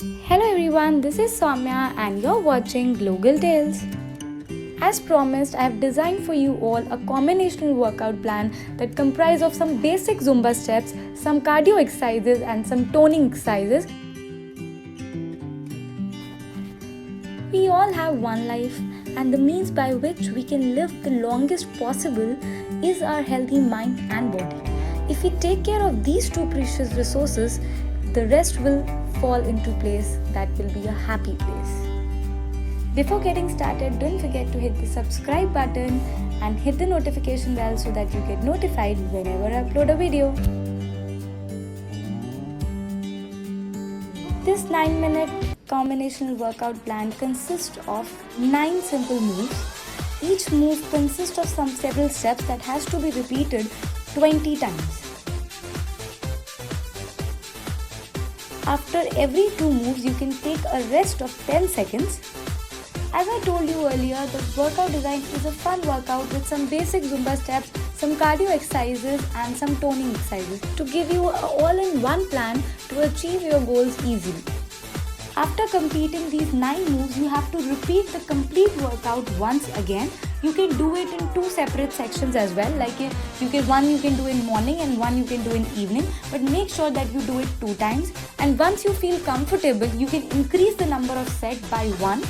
Hello everyone, this is Somya and you're watching Global Tales. As promised, I have designed for you all a combinational workout plan that comprises of some basic Zumba steps, some cardio exercises and some toning exercises. We all have one life and the means by which we can live the longest possible is our healthy mind and body. If we take care of these two precious resources, the rest will fall into place. That will be a happy place. Before getting started, don't forget to hit the subscribe button and hit the notification bell so that you get notified whenever I upload a video. This 9-minute combinational workout plan consists of 9 simple moves. Each move consists of several steps that has to be repeated 20 times. After every 2 moves, you can take a rest of 10 seconds. As I told you earlier, the workout design is a fun workout with some basic Zumba steps, some cardio exercises and some toning exercises to give you an all-in-one plan to achieve your goals easily. After completing these 9 moves, you have to repeat the complete workout once again. You can do it in 2 separate sections as well. Like one you can do in morning and one you can do in evening. But make sure that you do it 2 times. And once you feel comfortable, you can increase the number of sets by 1.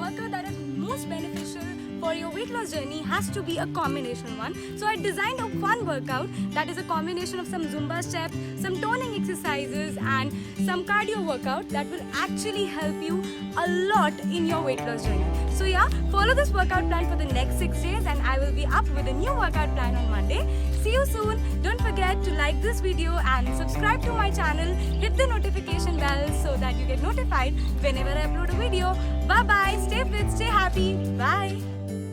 workout that is most beneficial for your weight loss journey has to be a combination one. So I designed a fun workout that is a combination of some Zumba steps, some toning exercises and some cardio workout that will actually help you a lot in your weight loss journey. So yeah, follow this workout plan for the next 6 days and I will be up with a new workout plan on Monday. See you soon. Don't forget to like this video and subscribe to my channel. Hit the notification bell so that you get notified whenever I upload a video. Bye bye. Stay fit, stay happy. Bye.